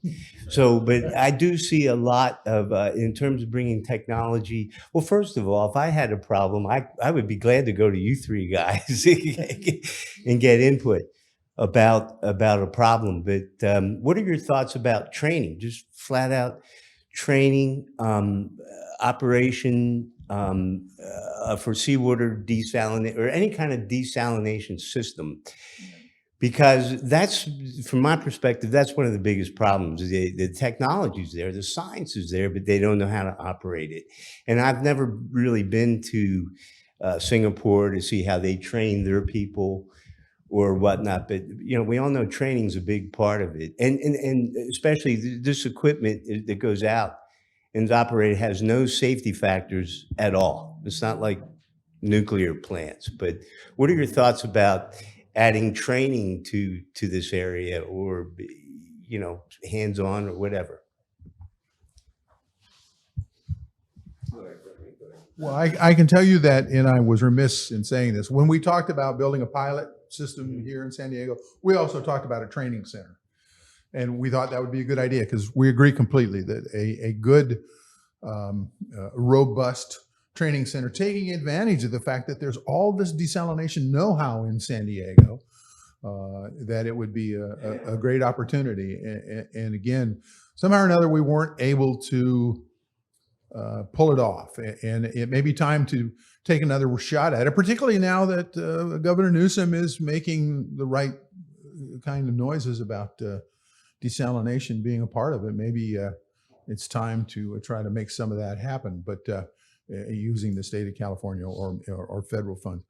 So, but I do see a lot of, in terms of bringing technology. Well, first of all, if I had a problem, I would be glad to go to you three guys and get input about a problem. But what are your thoughts about training? Just flat out training, operation, for seawater desalination or any kind of desalination system, because that's, from my perspective, that's one of the biggest problems. The technology's there, the science is there, but they don't know how to operate it. And I've never really been to Singapore to see how they train their people or whatnot, but we all know training's a big part of it, and especially this equipment that goes out and is operated has no safety factors at all. It's not like nuclear plants. But what are your thoughts about adding training to this area, or hands-on or whatever? Well, I can tell you that, and I was remiss in saying this, when we talked about building a pilot system here in San Diego, we also talked about a training center. And we thought that would be a good idea because we agree completely that a good robust training center, taking advantage of the fact that there's all this desalination know-how in San Diego, that it would be a great opportunity. And again, somehow or another, we weren't able to pull it off. And it may be time to take another shot at it, particularly now that Governor Newsom is making the right kind of noises about desalination being a part of it. Maybe it's time to try to make some of that happen, but using the state of California or federal funds.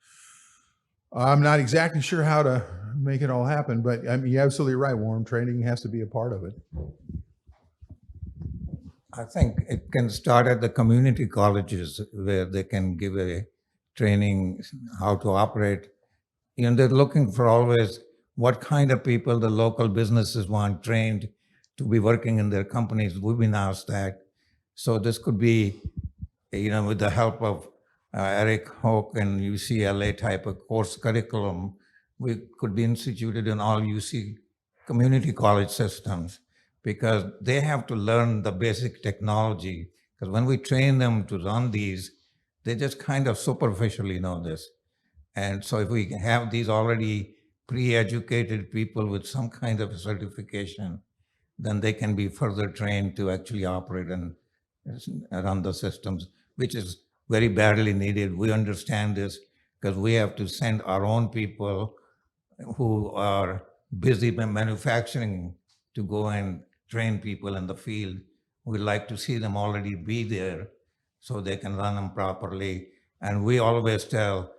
I'm not exactly sure how to make it all happen, but I mean, you're absolutely right, Warren. Training has to be a part of it. I think it can start at the community colleges where they can give a training how to operate. You know, they're looking for always what kind of people the local businesses want trained to be working in their companies. We've been asked that. So this could be, you know, with the help of Eric Hoke and UCLA type of course curriculum, we could be instituted in all UC community college systems, because they have to learn the basic technology. Because when we train them to run these, they just kind of superficially know this. And so if we have these already pre-educated people with some kind of certification, then they can be further trained to actually operate and run the systems, which is very badly needed. We understand this because we have to send our own people who are busy manufacturing to go and train people in the field. We like to see them already be there so they can run them properly. And we always tell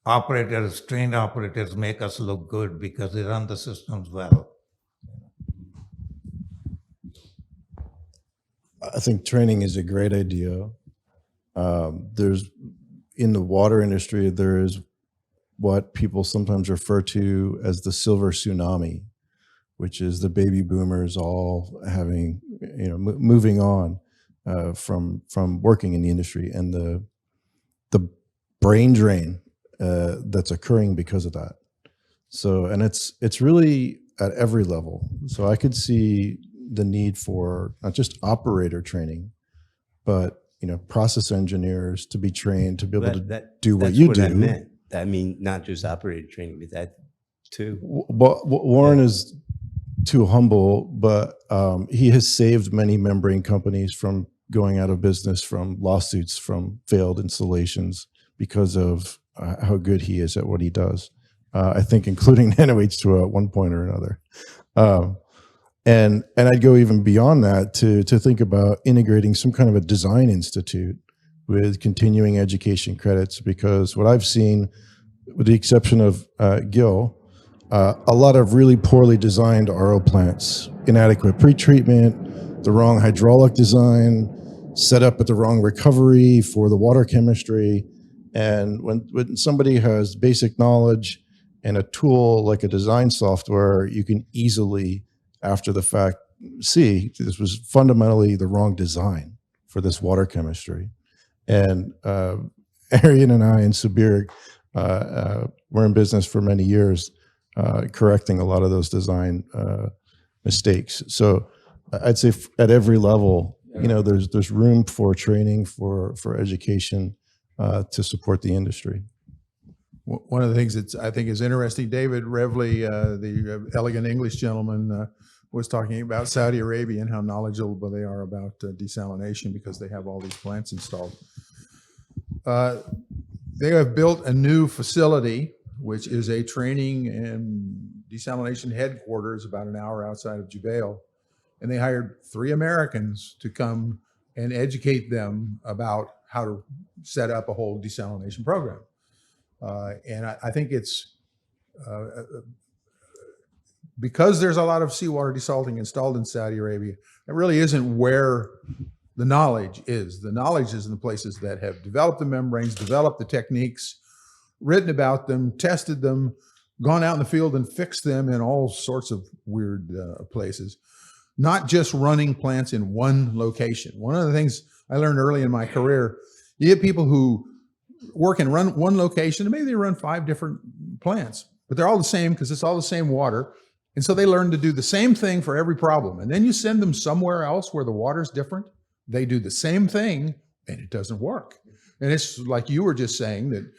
operators, trained operators make us look good because they run the systems well. I think training is a great idea. There's in the water industry, there is what people sometimes refer to as the silver tsunami, which is the baby boomers all having, you know, moving on from working in the industry, and the brain drain that's occurring because of that. So, and it's really at every level. So I could see the need for not just operator training, but, you know, process engineers to be trained to be able to do what you do. I meant. I mean, not just operator training, but that too. Well, Warren is too humble, but he has saved many membrane companies from going out of business, from lawsuits, from failed installations, because of how good he is at what he does. I think including NanoH2O at one point or another. And I'd go even beyond that to think about integrating some kind of a design institute with continuing education credits, because what I've seen, with the exception of Gil, a lot of really poorly designed RO plants, inadequate pretreatment, the wrong hydraulic design, set up at the wrong recovery for the water chemistry. And when somebody has basic knowledge and a tool like a design software, you can easily, after the fact, see this was fundamentally the wrong design for this water chemistry. And Arian and I and Subir were in business for many years, correcting a lot of those design mistakes. So I'd say at every level, you know, there's room for training, for education to support the industry. One of the things that I think is interesting, David Revley, the elegant English gentleman, was talking about Saudi Arabia and how knowledgeable they are about desalination because they have all these plants installed. They have built a new facility, which is a training and desalination headquarters about an hour outside of Jubail. And they hired 3 Americans to come and educate them about how to set up a whole desalination program. And I think it's because there's a lot of seawater desalting installed in Saudi Arabia, it really isn't where the knowledge is. The knowledge is in the places that have developed the membranes, developed the techniques, written about them, tested them, gone out in the field and fixed them in all sorts of weird places. Not just running plants in one location. One of the things I learned early in my career, you get people who work and run one location, and maybe they run 5 different plants, but they're all the same because it's all the same water. And so they learn to do the same thing for every problem. And then you send them somewhere else where the water's different, they do the same thing and it doesn't work. And it's like you were just saying that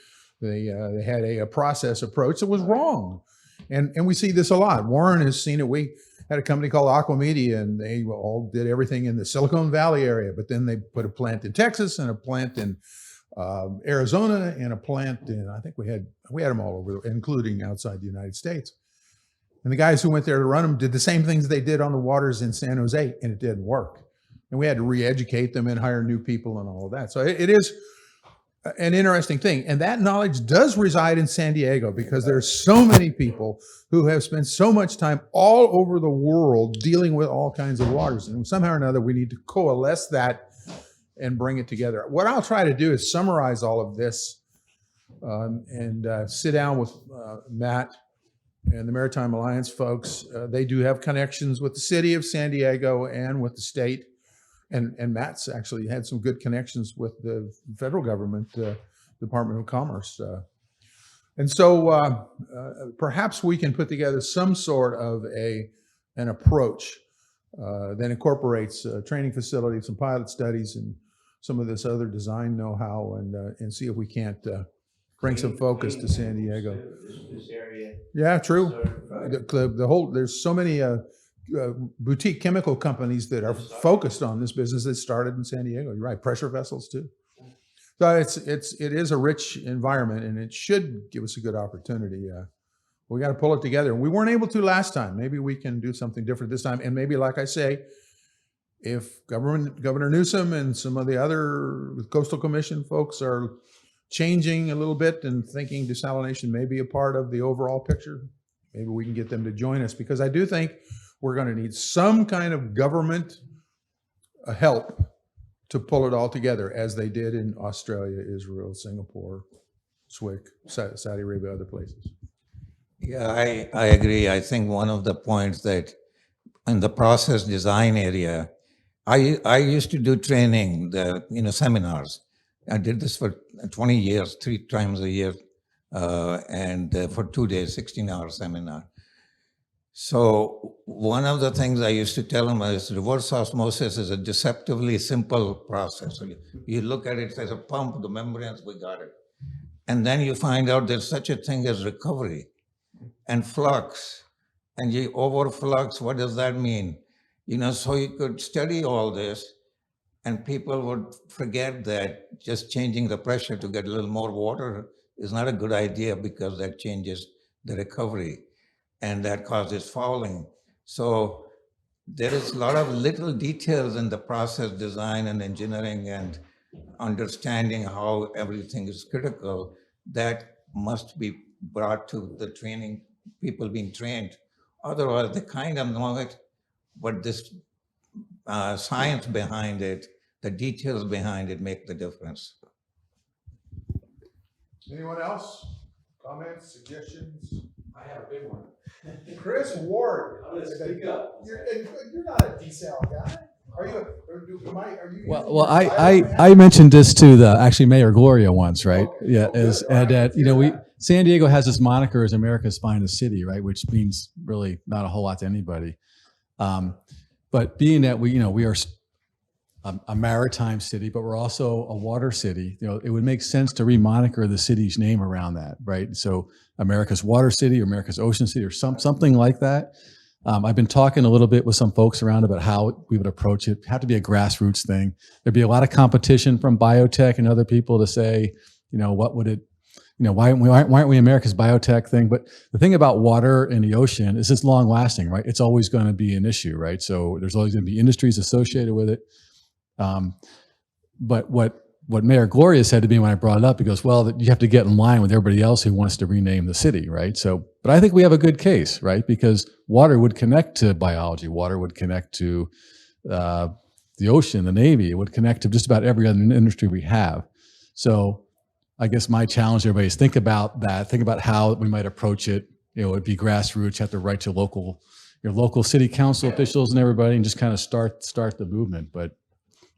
they had a process approach that was wrong. And we see this a lot. Warren has seen it. We had a company called Aquamedia, and they all did everything in the Silicon Valley area, but then they put a plant in Texas and a plant in Arizona and a plant in, I think we had them all over, including outside the United States. And the guys who went there to run them did the same things they did on the waters in San Jose, and it didn't work. And we had to re-educate them and hire new people and all of that. So it is an interesting thing. And that knowledge does reside in San Diego because there's so many people who have spent so much time all over the world dealing with all kinds of waters. And somehow or another, we need to coalesce that and bring it together. What I'll try to do is summarize all of this and sit down with Matt and the Maritime Alliance folks. They do have connections with the city of San Diego and with the state. And Matt's actually had some good connections with the federal government, Department of Commerce. And so perhaps we can put together some sort of an approach that incorporates training facilities, some pilot studies, and some of this other design know-how, and see if we can't bring some focus to San Diego. This area. Yeah, true. The whole, there's so many boutique chemical companies that are focused on this business that started in San Diego. You're right, pressure vessels too. So it is a rich environment, and it should give us a good opportunity. We got to pull it together. We weren't able to last time. Maybe we can do something different this time. And maybe, like I say, if Governor Newsom and some of the other Coastal Commission folks are changing a little bit and thinking desalination may be a part of the overall picture, maybe we can get them to join us, because I do think we're going to need some kind of government help to pull it all together, as they did in Australia, Israel, Singapore, SWIC, Saudi Arabia, other places. Yeah, I agree. I think one of the points that in the process design area, I used to do training, seminars. I did this for 20 years, 3 times a year, and for 2 days, 16-hour seminar. So one of the things I used to tell them is reverse osmosis is a deceptively simple process. You look at it as a pump, the membranes, we got it. And then you find out there's such a thing as recovery and flux. And you overflux, what does that mean? So you could study all this, and people would forget that just changing the pressure to get a little more water is not a good idea, because that changes the recovery and that causes fouling. So there is a lot of little details in the process design and engineering and understanding how everything is critical that must be brought to the training, people being trained. Otherwise, they kind of know it, but this science behind it, the details behind it make the difference. Anyone else? Comments, suggestions? I have a big one. Chris Ward. I'm gonna speak up. You're not a desal guy. Are you? Are you? Well, I mentioned this to actually Mayor Gloria once, right? Okay. Yeah, Oh, good. and San Diego has this moniker as America's finest city, right? Which means really not a whole lot to anybody. But being that we are a maritime city, but we're also a water city, it would make sense to remoniker the city's name around that, right? So America's water city or America's ocean city or something like that. I've been talking a little bit with some folks around about how we would approach it. It'd have to be a grassroots thing. There'd be a lot of competition from biotech and other people to say, what would it, why aren't we America's biotech thing? But the thing about water and the ocean is it's long lasting, right? It's always going to be an issue, right? So there's always going to be industries associated with it. But what Mayor Gloria said to me when I brought it up, he goes, well, you have to get in line with everybody else who wants to rename the city, right? So, but I think we have a good case, right? Because water would connect to biology. Water would connect to the ocean, the Navy. It would connect to just about every other industry we have. So I guess my challenge to everybody is think about that. Think about how we might approach it. It'd be grassroots. You have to write to your local city council officials and everybody, and just kind of start the movement. But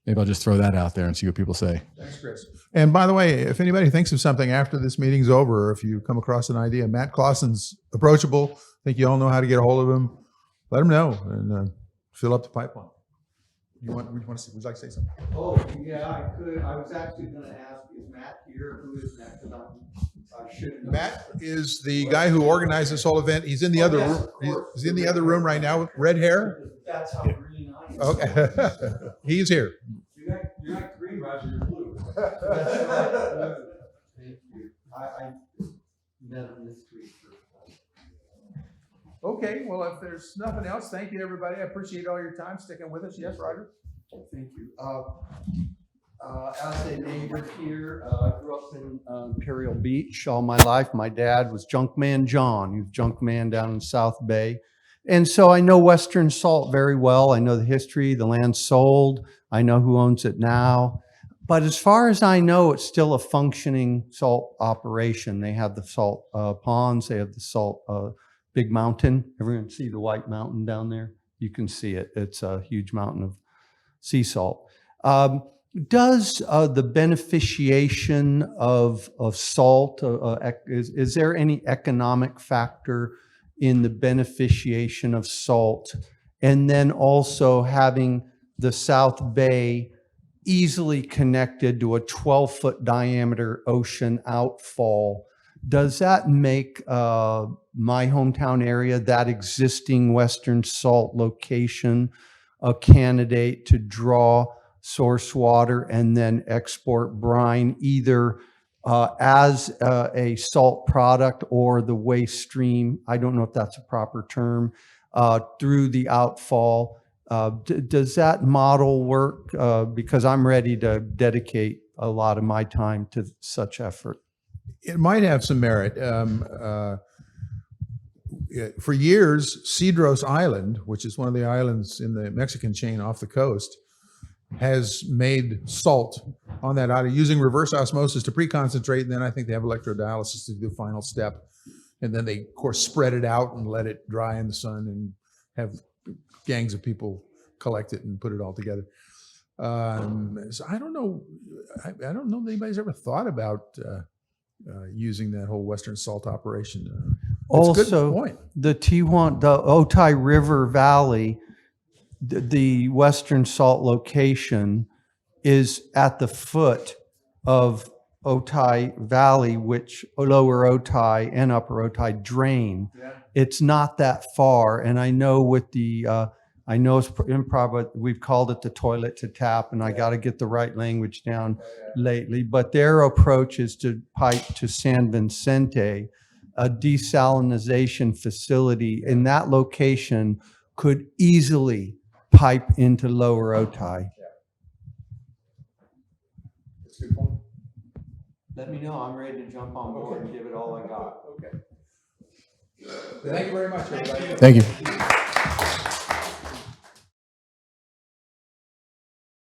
maybe I'll just throw that out there and see what people say. Thanks, Chris. And by the way, if anybody thinks of something after this meeting's over, or if you come across an idea, Matt Clausen's approachable. I think you all know how to get a hold of him. Let him know and fill up the pipeline. would you like to say something? Oh, yeah, I could. I was actually gonna ask, is Matt here? Who is Matt? 'Cause I should have known. Matt is the guy who organized this whole event. He's in the other yes, room. of course. He's in the other room right now with red hair. That's how green I am. Okay. He's here. You're not green, Roger, you're blue. That's right. Thank you. I met him this week. Okay, well, if there's nothing else, thank you, everybody. I appreciate all your time sticking with us. Yes, Roger? Thank you. As a neighbor here, I grew up in Imperial Beach all my life. My dad was Junkman John. He was Junkman down in South Bay. And so I know Western Salt very well. I know the history, the land sold. I know who owns it now. But as far as I know, it's still a functioning salt operation. They have the salt ponds. They have the salt big mountain. Everyone see the white mountain down there? You can see it. It's a huge mountain of sea salt. Does the beneficiation of salt, is there any economic factor in the beneficiation of salt? And then also having the South Bay easily connected to a 12-foot diameter ocean outfall, does that make my hometown area, that existing Western Salt location, a candidate to draw source water and then export brine either as a salt product or the waste stream? I don't know if that's a proper term, through the outfall. Does that model work? Because I'm ready to dedicate a lot of my time to such effort. It might have some merit. For years, Cedros Island, which is one of the islands in the Mexican chain off the coast, has made salt on that island using reverse osmosis to pre-concentrate, and then I think they have electrodialysis to do the final step. And then they, of course, spread it out and let it dry in the sun and have gangs of people collect it and put it all together. So I don't know. I don't know if anybody's ever thought about using that whole Western Salt operation. It's a good Also, point. the Otay River Valley, the Western Salt location is at the foot of Otay Valley, which Lower Otay and Upper Otay drain. Yeah. It's not that far. And I know with the, I know it's improv, but we've called it the toilet to tap, and I got to get the right language down lately. But their approach is to pipe to San Vicente, a desalinization facility in that location could easily pipe into Lower Otay. That's a good point. Let me know. I'm ready to jump on board and give it all I got. Okay. Thank you very much, everybody. Thank you.